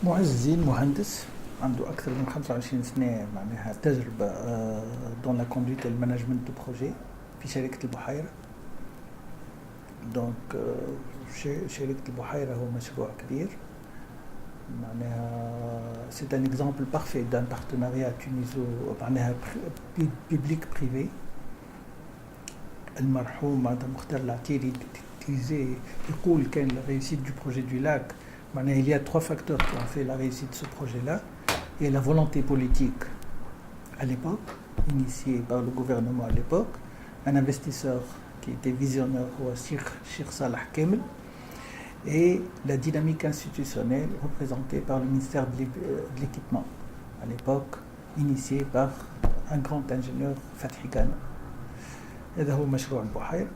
معزين مهندس عنده أكثر من 25 سنة معناها تجربة دون لا كوندويت المانجمنت دو بروجي في شركة البحيرة. دونك شركة البحيرة هو مشروع كبير معناها c'est un exemple parfait d'un partenariat tuniso معناها بيبليك بريفي. المرحوم معناتها مختار العتيري يقول كان la réussite du projet du lac. Il y a 3 facteurs qui ont fait la réussite de ce projet-là. Il y a la volonté politique à l'époque, initiée par le gouvernement à l'époque, un investisseur qui était visionnaire, Cheikh Salah Kemel, et la dynamique institutionnelle représentée par le ministère de l'équipement à l'époque, initiée par un grand ingénieur Fathi Khan. هذا هو مشروع البحيرة.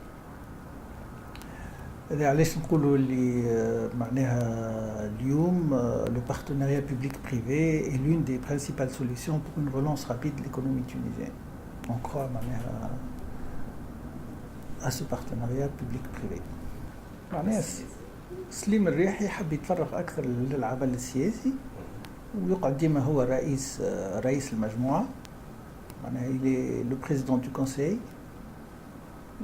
هذا علاش نقولوا اللي معناها اليوم le partenariat public-privé est l'une des principales solutions pour une relance rapide de l'économie tunisienne. On croit معناها à ce partenariat public-privé. معناها سليم الريحي حب يتفرغ أكثر للعمل السياسي ويقعد ديما هو رئيس المجموعة. معناها il est le président du conseil.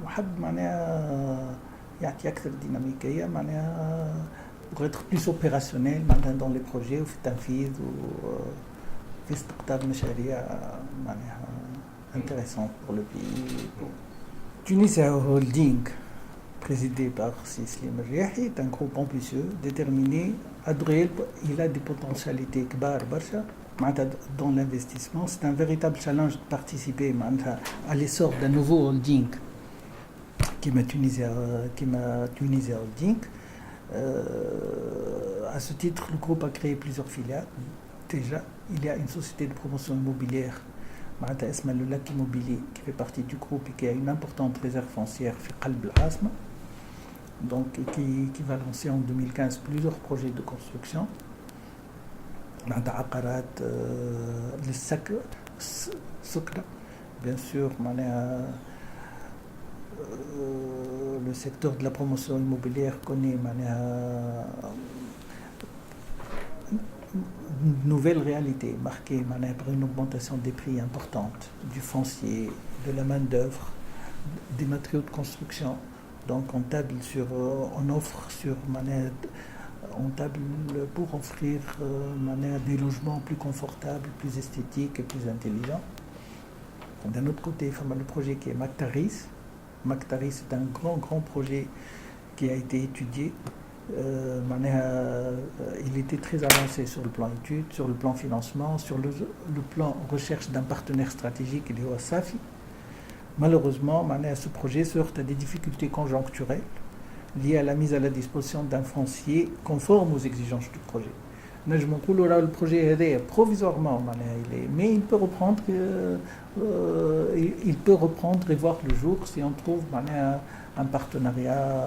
وحب معناها يعطي أكثر ديناميكية معناها pour être plus opérationnel معناها dans les projets وفي التنفيذ وفي استقطاب مشاريع معناها intéressante pour le pays. Tunisia Holding présidé par Slim Riahi est un groupe ambitieux, déterminé, adroit. Il a des potentialités كبار برشا معناتها dans l'investissement. C'est un véritable challenge de participer معناتها à l'essor d'un nouveau holding qui m'a Tunisia Holding. À ce titre, le groupe a créé plusieurs filiales. Déjà, il y a une société de promotion immobilière, le Lac Immobilier, qui fait partie du groupe et qui a une importante réserve foncière, Qalb al-Asma, donc qui va lancer en 2015 plusieurs projets de construction. Le Sokra, bien sûr, le secteur de la promotion immobilière connaît une nouvelle réalité marquée par une augmentation des prix importante du foncier, de la main-d'œuvre, des matériaux de construction. Donc on table pour offrir des logements plus confortables, plus esthétiques et plus intelligents. D'un autre côté, le projet qui est Maktaris. Maktaris, c'est un grand projet qui a été étudié. Il était très avancé sur le plan études, sur le plan financement, sur le plan recherche d'un partenaire stratégique, il est au Safi. Malheureusement, ce projet se heurte à des difficultés conjoncturelles liées à la mise à la disposition d'un foncier conforme aux exigences du projet. Le projet est provisoirement, mais il peut reprendre et voir le jour si on trouve un partenariat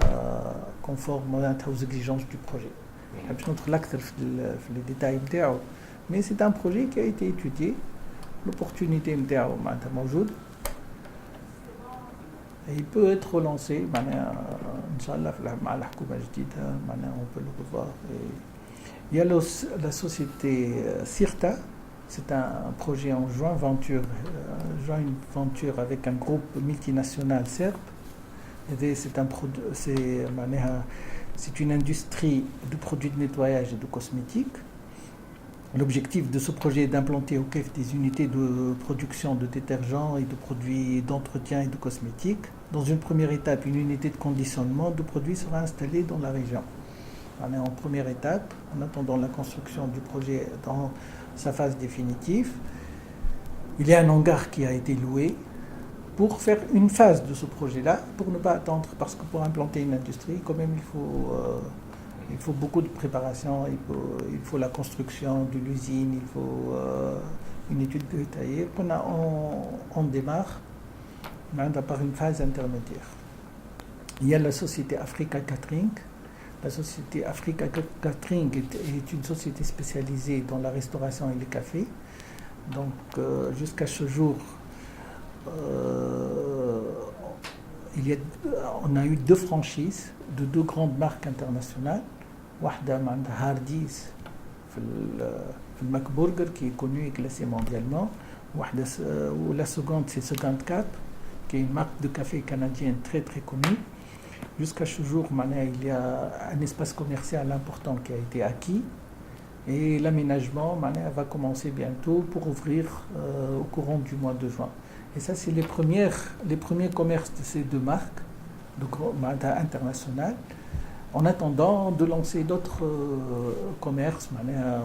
conforme aux exigences du projet. Je ne vais pas entrer les détails, mais c'est un projet qui a été étudié. L'opportunité est موجودة. Il peut être relancé. Inch'Allah, مع الحكومة الجديدة, on peut le revoir. Il y a la société Sirta, c'est un projet en joint venture avec un groupe multinational serbe. C'est une industrie de produits de nettoyage et de cosmétiques. L'objectif de ce projet est d'implanter au KEF des unités de production de détergents et de produits d'entretien et de cosmétiques. Dans une première étape, une unité de conditionnement de produits sera installée dans la région. En première étape, en attendant la construction du projet dans sa phase définitive, il y a un hangar qui a été loué pour faire une phase de ce projet-là, pour ne pas attendre, parce que pour implanter une industrie, quand même, il faut beaucoup de préparation, il faut la construction de l'usine, il faut une étude détaillée. On démarre par une phase intermédiaire. Il y a la société Africa Catering. La société Africa Catering est une société spécialisée dans la restauration et les cafés. Donc, jusqu'à ce jour, on a eu 2 franchises de 2 grandes marques internationales. Wahda Hardee's في الماك برجر qui est connu et classé mondialement. Ou la seconde, c'est 54, qui est une marque de café canadienne très très connue. Jusqu'à ce jour, il y a un espace commercial important qui a été acquis. Et l'aménagement va commencer bientôt pour ouvrir au courant du mois de juin. Et ça, c'est les premiers commerces de ces deux marques internationales. En attendant de lancer d'autres commerces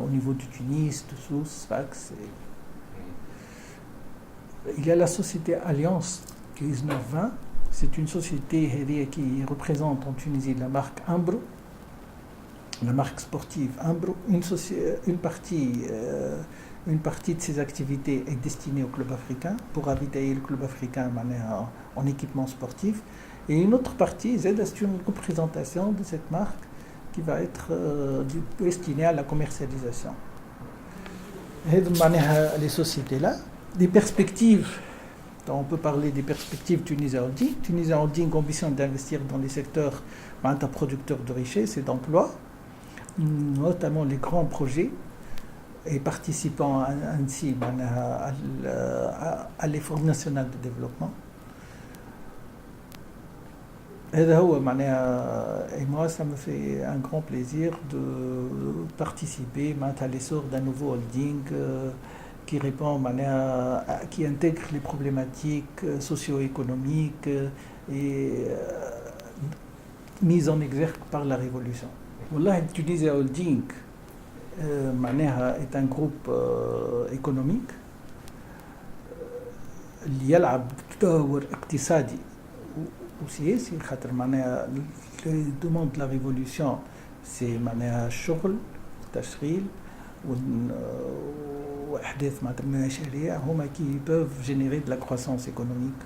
au niveau du Tunis, de Sousse, Sfax. Il y a la société Alliance qui est 1920. C'est une société qui représente en Tunisie la marque Ambro, la marque sportive Ambro. Une partie de ses activités est destinée au club africain pour ravitailler le club africain en équipement sportif. Et une autre partie, c'est une représentation de cette marque qui va être destinée à la commercialisation. Et les sociétés-là, des perspectives, on peut parler des perspectives Tunisia Holding. Tunisia Holding ambitionne d'investir dans les secteurs producteurs de richesse et d'emploi, notamment les grands projets, et participant ainsi à l'effort national de développement. Et moi, ça me fait un grand plaisir de participer à l'essor d'un nouveau holding qui répond, qui intègre les problématiques socio-économiques et mises en exergue par la révolution. Wallah, Tunisia Holding est un groupe économique اللي يلعب دور اقتصادي وسياسي خاطر les demandes de la révolution c'est الشغل والتشغيل واحداث مشاريع هما qui peuvent générer de la croissance économique.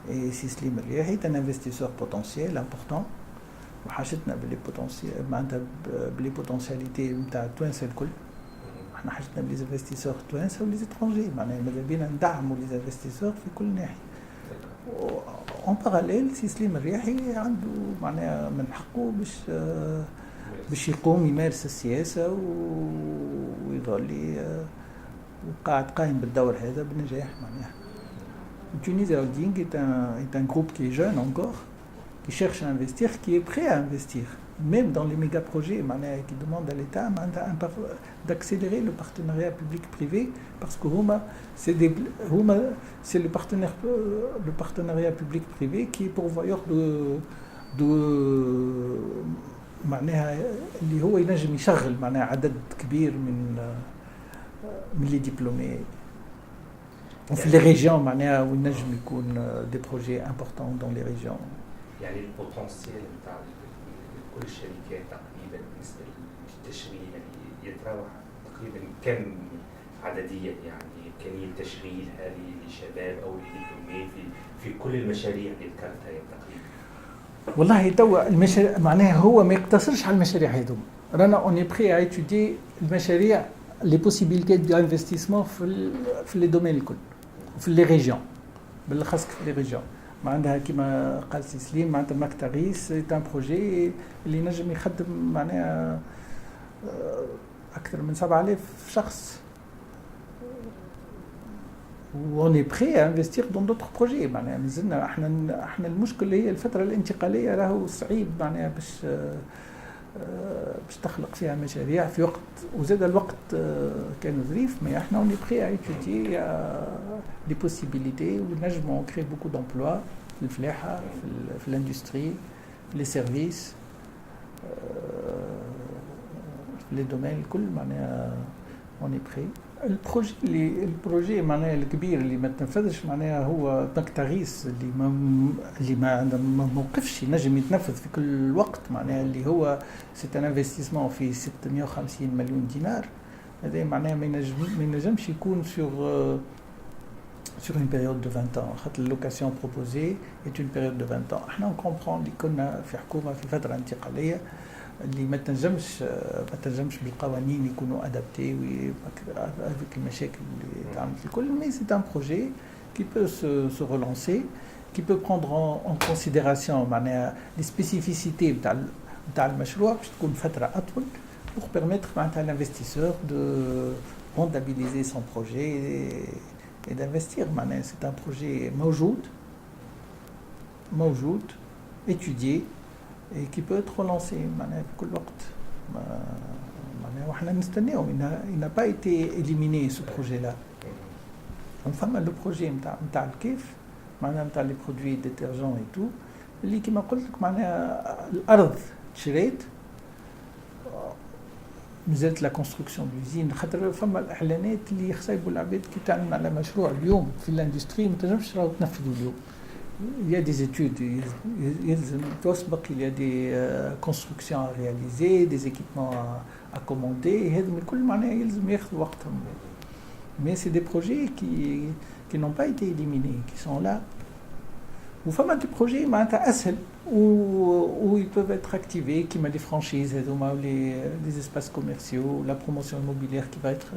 Et Sislim Riahi est un investisseur potentiel important وحاجتنا بلي بوتنسياليتي نتاع التوانسه الكل. احنا حاجتنا بلي انفستيسور توانسه ولي اترونجي ماذا بينا ندعموا لي انفستيسور في كل ناحيه. اون باراليل سيسليم الرياحي عنده من حقه باش يقوم يمارس السياسه ويظل قايم بالدور هذا بنجاح Tunisia Holding est un groupe qui est jeune encore, qui cherche à investir, qui est prêt à investir, même dans les méga-projets, qui demandent à l'État d'accélérer le partenariat public-privé, parce que c'est le partenariat public-privé qui est pourvoyeur اللي هو ينجم يشغل عدد كبير من les diplômés. في les régions où ينجم يكون des projets importants dans les régions. يعني البوتنسيال نتاع كل الشركات تقريبا بالنسبه للتشغيل يعني يتراوح تقريبا كم عدديا يعني امكانيه تشغيل هذه لشباب او لدبلومات في كل المشاريع اللي ذكرتها تقريبا. والله توا المشاريع هو ما يقتصرش على المشاريع هذوما. رانا اوني بري ا étudier المشاريع les possibilités d'investissement في les domaines الكل في les régions بالاخص في les régions. عندها كما قال سي سليم معناتها ماكتاريس سي ان بروجي اللي نجم يخدم اكثر من 7000 شخص. وون اي بري انفستير دون دوطخ بروجي مازلنا احنا المشكل هي الفتره الانتقاليه راهو صعيب باش تخلق فيها مشاريع في وقت وزاد الوقت كان ظريف مي احنا اون بري ا étudier لي بوسيبيليتي ونجموا كري بوكو دومبلوا في الفلاحه في الاندستري في لي سيرفيس في لي دومين الكل اون بري. البروجي الكبير اللي ما تنفذش هو ماكتاريس اللي ما موقفش ينجم يتنفذ في كل وقت اللي هو سي ان انفستيسمون في 650 مليون دينار. هذا ما ينجمش يكون sur une période de 20 ans خاطر اللوكاسيون بروبوزي est une période de 20 ans. احنا نكومبرون اللي كنا في حكومه في فتره انتقاليه اللي ما تنجمش بالقوانين يكونوا ادابتي avec المشاكل اللي تعملت الكل. مي سي ان بروجي qui peut se relancer, qui peut prendre en considération les spécificités نتاع المشروع باش تكون فتره اطول pour permettre à l'investisseur de rentabiliser son projet et d'investir. C'est un projet موجود, étudié et qui peut être relancé في كل وقت. Il n'a pas été éliminé ce projet-là. Enfin, le projet نتاع الكيف نتاع les produits détergents et tout اللي كما قلت لك معناها الارض تشريت نزلت لا كونستركسيون ديزين خاطر فما الاعلانات اللي يخصيبوا العباد كي تعلن على مشروع اليوم في الاندستري ما تنجمش تنفذوا اليوم. Il y a des études, يلزم تسبق, il y a des constructions à réaliser, des équipements à commander, هذم الكل معناها يلزم ياخذ وقتهم. Mais c'est des projets qui n'ont pas été éliminés, qui sont là. Ou فما des projets معناتها أسهل où ils peuvent être activés, qui m'a des franchises, les espaces commerciaux, la promotion immobilière qui va être,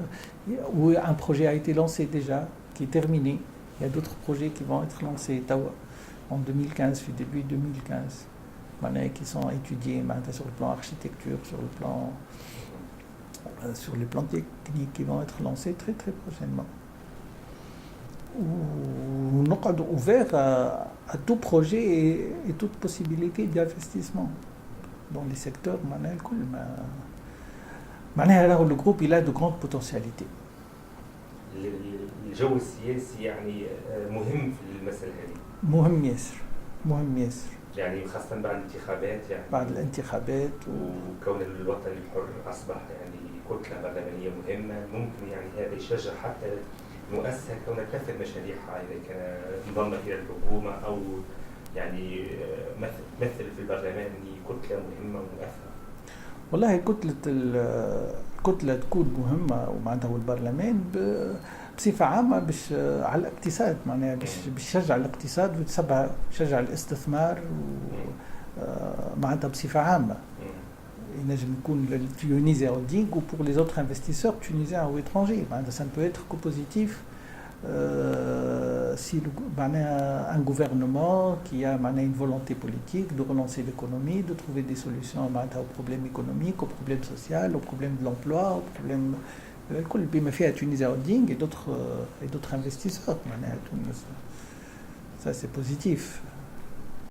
où un projet a été lancé déjà, qui est terminé. Il y a d'autres projets qui vont être lancés en 2015, début 2015, qui sont étudiés sur le plan architecture, sur les plans techniques qui vont être lancés très très prochainement. Nous sommes ouverts à tout projet et toute possibilité d'investissement dans les secteurs. Le groupe il a de grandes potentialités. الجو السياسي يعني مهم في المسألة هذه. مهم ياسر. يعني خاصة بعد الانتخابات يعني. بعد الانتخابات وكون الوطن الحر أصبح يعني كتلة برلمانية مهمة، ممكن يعني هذا يشجع حتى مؤسسة كونها تنفذ مشاريعها إذا كان انضم إلى الحكومة أو يعني مثل في البرلمان كتلة مهمة ومؤثرة. والله الكتلة تكون مهمة ومعناتها البرلمان بصفة عامة باش على الاقتصاد معناها باش يشجع الاقتصاد ويشجع الاستثمار معناتها بصفة عامة. ينجم يكون Tunisie Holding ou pour les autres investisseurs tunisiens ou étrangers. Ça ne peut être que positif si un gouvernement qui a une volonté politique de relancer l'économie, de trouver des solutions aux problèmes économiques, aux problèmes sociaux, aux problèmes de l'emploi, aux problèmes بما فيها Tunisie Holding et d'autres investisseurs. Ça c'est positif.